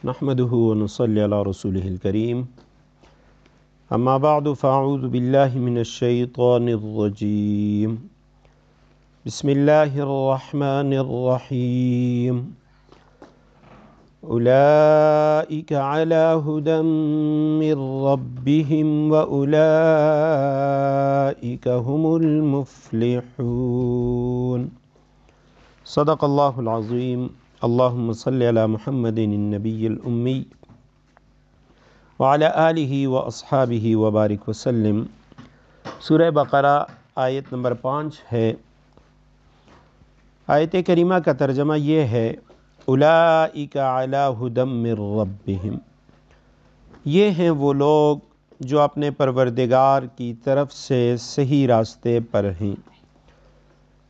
نحمده ونصلي على رسوله الكريم اما بعد فاعوذ بالله من الشيطان الرجيم بسم الله الرحمن الرحيم أولئك على هدى من ربهم وأولئك هم المفلحون صدق الله العظيم اللهم صل على محمد النبي الأمي وعلى آلہ واصحابہ وبارک وسلم۔ سورہ بقرہ آیت نمبر 5 ہے۔ آیت کریمہ کا ترجمہ یہ ہے اولئک علی ھدی من ربہم، یہ ہیں وہ لوگ جو اپنے پروردگار کی طرف سے صحیح راستے پر ہیں،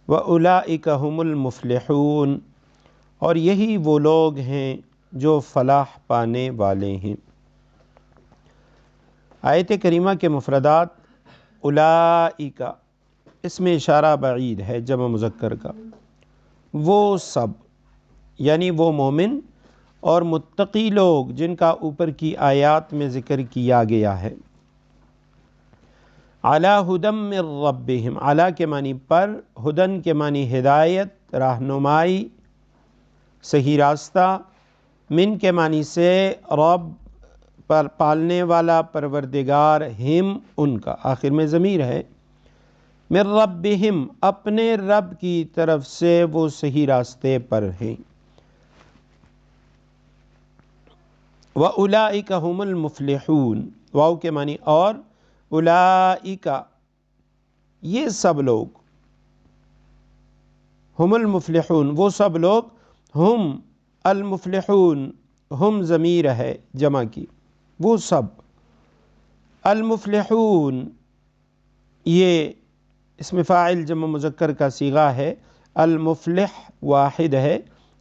وَأُولَئِكَ هُمُ الْمُفْلِحُونَ، اور یہی وہ لوگ ہیں جو فلاح پانے والے ہیں۔ آیت کریمہ کے مفردات اولئک، اس میں اشارہ بعید ہے جمع مذکر کا، وہ سب یعنی وہ مومن اور متقی لوگ جن کا اوپر کی آیات میں ذکر کیا گیا ہے۔ علی ھدی من ربہم، علی کے معنی پر، ہدن کے معنی ہدایت، رہنمائی، صحیح راستہ، من کے معنی سے رب پر پالنے والا پروردگار، ہم ان کا، آخر میں ضمیر ہے، من ربہم اپنے رب کی طرف سے وہ صحیح راستے پر ہیں، وَأُولَئِكَ هُمُ الْمُفْلِحُونَ، واو کے معنی اور، اولئک یہ سب لوگ، ہم المفلحون وہ سب لوگ، ہم المفلحون ہم ضمیر ہے جمع کی، وہ سب، المفلحون یہ اسم فاعل جمع مذکر کا صیغہ ہے، المفلح واحد ہے،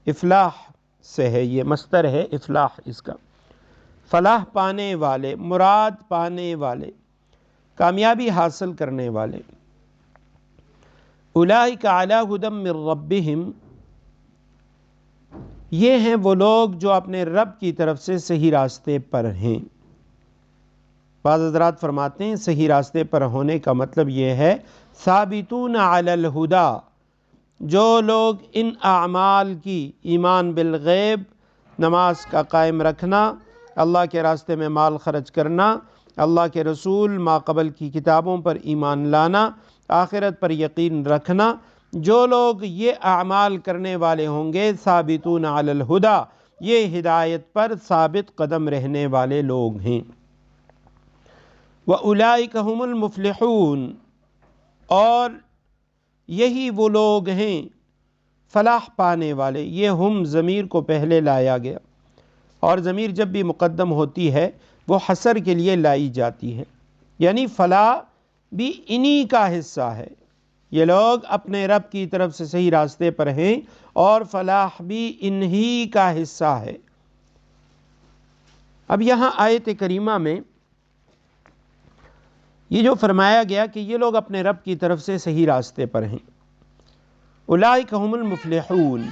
افلاح سے ہے، یہ مصدر ہے افلاح اس کا، فلاح پانے والے، مراد پانے والے، کامیابی حاصل کرنے والے۔ اولئک علی ھدی من ربہم، یہ ہیں وہ لوگ جو اپنے رب کی طرف سے صحیح راستے پر ہیں۔ بعض حضرات فرماتے ہیں صحیح راستے پر ہونے کا مطلب یہ ہے ثابتون علی الہدی، جو لوگ ان اعمال کی، ایمان بالغیب، نماز کا قائم رکھنا، اللہ کے راستے میں مال خرچ کرنا، اللہ کے رسول ماقبل کی کتابوں پر ایمان لانا، آخرت پر یقین رکھنا، جو لوگ یہ اعمال کرنے والے ہوں گے ثابتون علی الہدی، یہ ہدایت پر ثابت قدم رہنے والے لوگ ہیں۔ وَأُولَئِكَ هُمُ الْمُفْلِحُونَ، اور یہی وہ لوگ ہیں فلاح پانے والے۔ یہ ہم ضمیر کو پہلے لایا گیا، اور ضمیر جب بھی مقدم ہوتی ہے وہ حصر کے لیے لائی جاتی ہے، یعنی فلاح بھی انہی کا حصہ ہے، یہ لوگ اپنے رب کی طرف سے صحیح راستے پر ہیں اور فلاح بھی انہی کا حصہ ہے۔ اب یہاں آیت کریمہ میں یہ جو فرمایا گیا کہ یہ لوگ اپنے رب کی طرف سے صحیح راستے پر ہیں، اولئک هم المفلحون،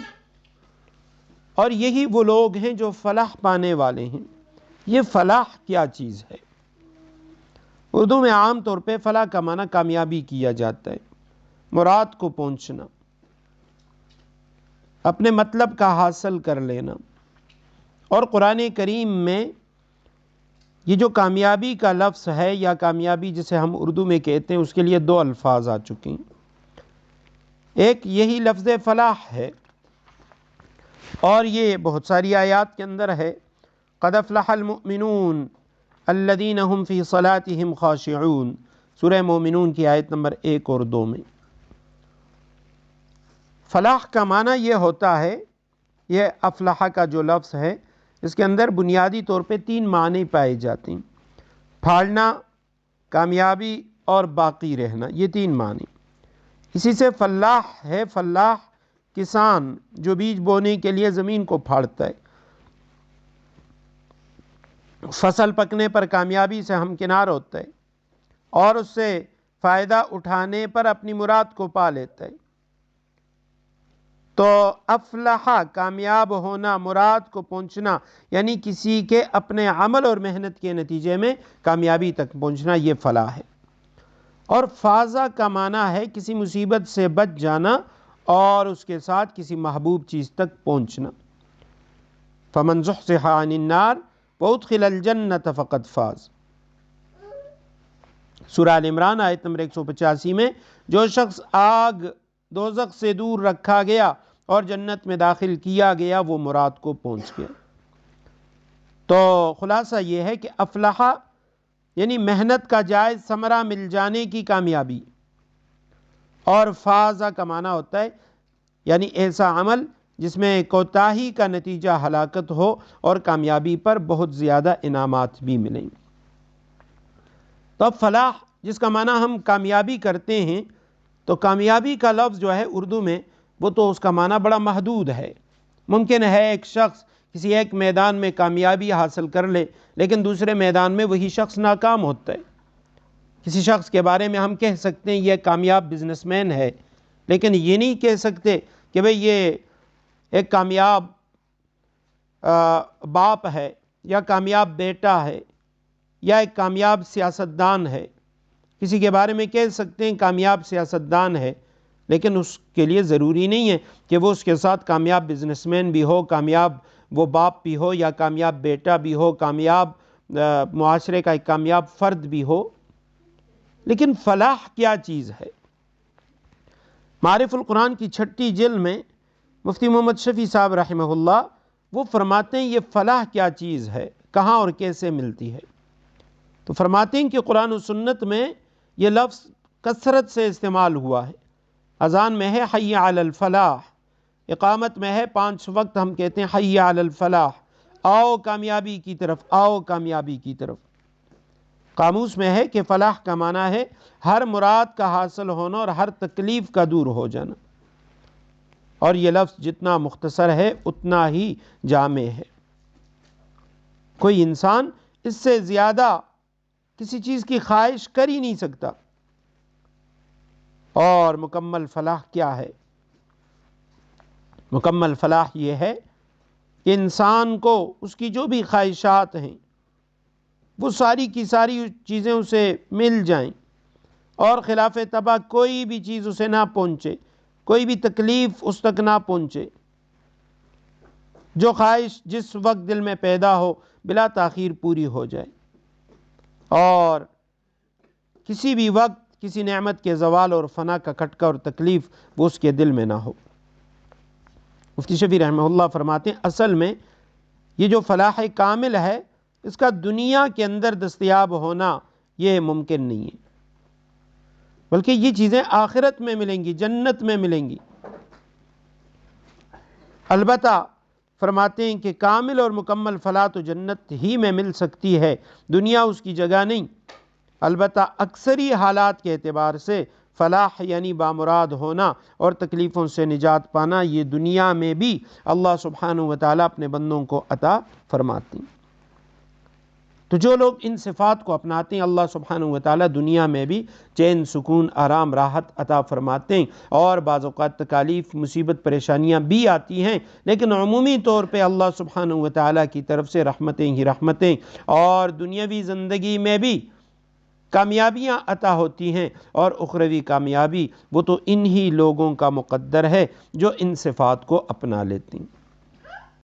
اور یہی وہ لوگ ہیں جو فلاح پانے والے ہیں۔ یہ فلاح کیا چیز ہے؟ اردو میں عام طور پہ فلاح کا معنی کامیابی کیا جاتا ہے، مراد کو پہنچنا، اپنے مطلب کا حاصل کر لینا، اور قرآن کریم میں یہ جو کامیابی کا لفظ ہے یا کامیابی جسے ہم اردو میں کہتے ہیں، اس کے لیے 2 الفاظ آ چکے ہیں۔ ایک یہی لفظ فلاح ہے، اور یہ بہت ساری آیات کے اندر ہے، قد افلح المؤمنون الذین هم فی صلاتهم خاشعون، سورہ مومنون کی آیت نمبر 1 اور 2 میں۔ فلاح کا معنی یہ ہوتا ہے، یہ افلح کا جو لفظ ہے اس کے اندر بنیادی طور پہ 3 معنی پائے جاتے ہیں، پھاڑنا، کامیابی اور باقی رہنا، یہ 3 معنی۔ اسی سے فلاح ہے، فلاح کسان جو بیج بونے کے لیے زمین کو پھاڑتا ہے، فصل پکنے پر کامیابی سے ہمکنار ہوتا ہے اور اس سے فائدہ اٹھانے پر اپنی مراد کو پا لیتا ہے۔ تو افلح کامیاب ہونا، مراد کو پہنچنا، یعنی کسی کے اپنے عمل اور محنت کے نتیجے میں کامیابی تک پہنچنا، یہ فلاح ہے۔ اور فازہ کا معنی ہے کسی مصیبت سے بچ جانا اور اس کے ساتھ کسی محبوب چیز تک پہنچنا۔ فمن زحزح عن النار وادخل الجنة فقد فاز۔ سورہ آل عمران آیت نمبر 185 میں جو شخص آگ دوزخ سے دور رکھا گیا اور جنت میں داخل کیا گیا وہ مراد کو پہنچ گیا۔ تو خلاصہ یہ ہے کہ افلح یعنی محنت کا جائز ثمرہ مل جانے کی کامیابی، اور فازہ کا معنی ہوتا ہے یعنی ایسا عمل جس میں کوتاہی کا نتیجہ ہلاکت ہو اور کامیابی پر بہت زیادہ انعامات بھی ملیں۔ تو اب فلاح جس کا معنی ہم کامیابی کرتے ہیں، تو کامیابی کا لفظ جو ہے اردو میں وہ تو اس کا معنی بڑا محدود ہے۔ ممکن ہے ایک شخص کسی ایک میدان میں کامیابی حاصل کر لے لیکن دوسرے میدان میں وہی شخص ناکام ہوتا ہے۔ کسی شخص کے بارے میں ہم کہہ سکتے ہیں یہ کامیاب بزنس مین ہے، لیکن یہ نہیں کہہ سکتے کہ بھئی یہ ایک کامیاب باپ ہے یا کامیاب بیٹا ہے یا ایک کامیاب سیاستدان ہے۔ کسی کے بارے میں کہہ سکتے ہیں کامیاب سیاستدان ہے، لیکن اس کے لیے ضروری نہیں ہے کہ وہ اس کے ساتھ کامیاب بزنس مین بھی ہو، کامیاب وہ باپ بھی ہو یا کامیاب بیٹا بھی ہو، کامیاب معاشرے کا ایک کامیاب فرد بھی ہو۔ لیکن فلاح کیا چیز ہے؟ معارف القرآن کی 6 جلد میں مفتی محمد شفیع صاحب رحمہ اللہ وہ فرماتے ہیں یہ فلاح کیا چیز ہے، کہاں اور کیسے ملتی ہے؟ تو فرماتے ہیں کہ قرآن و سنت میں یہ لفظ کثرت سے استعمال ہوا ہے۔ اذان میں ہے حی علی الفلاح، اقامت میں ہے 5 وقت ہم کہتے ہیں حی علی الفلاح، آؤ کامیابی کی طرف، آؤ کامیابی کی طرف۔ قاموس میں ہے کہ فلاح کا معنی ہے ہر مراد کا حاصل ہونا اور ہر تکلیف کا دور ہو جانا، اور یہ لفظ جتنا مختصر ہے اتنا ہی جامع ہے۔ کوئی انسان اس سے زیادہ کسی چیز کی خواہش کر ہی نہیں سکتا۔ اور مکمل فلاح کیا ہے؟ مکمل فلاح یہ ہے کہ انسان کو اس کی جو بھی خواہشات ہیں وہ ساری کی ساری چیزیں اسے مل جائیں اور خلاف طبع کوئی بھی چیز اسے نہ پہنچے، کوئی بھی تکلیف اس تک نہ پہنچے۔ جو خواہش جس وقت دل میں پیدا ہو بلا تاخیر پوری ہو جائے، اور کسی بھی وقت کسی نعمت کے زوال اور فنا کا کھٹکا اور تکلیف وہ اس کے دل میں نہ ہو۔ مفتی شفیع رحمہ اللہ فرماتے ہیں اصل میں یہ جو فلاح کامل ہے اس کا دنیا کے اندر دستیاب ہونا یہ ممکن نہیں ہے، بلکہ یہ چیزیں آخرت میں ملیں گی، جنت میں ملیں گی۔ البتہ فرماتے ہیں کہ کامل اور مکمل فلاح تو جنت ہی میں مل سکتی ہے، دنیا اس کی جگہ نہیں۔ البتہ اکثری حالات کے اعتبار سے فلاح یعنی بامراد ہونا اور تکلیفوں سے نجات پانا یہ دنیا میں بھی اللہ سبحانہ وتعالیٰ اپنے بندوں کو عطا فرماتے ہیں۔ تو جو لوگ ان صفات کو اپناتے ہیں اللہ سبحانہ وتعالیٰ دنیا میں بھی چین، سکون، آرام، راحت عطا فرماتے ہیں، اور بعض اوقات تکالیف، مصیبت، پریشانیاں بھی آتی ہیں، لیکن عمومی طور پہ اللہ سبحانہ وتعالیٰ کی طرف سے رحمتیں ہی رحمتیں، اور دنیاوی زندگی میں بھی کامیابیاں عطا ہوتی ہیں، اور اخروی کامیابی وہ تو انہی لوگوں کا مقدر ہے جو ان صفات کو اپنا لیتے ہیں۔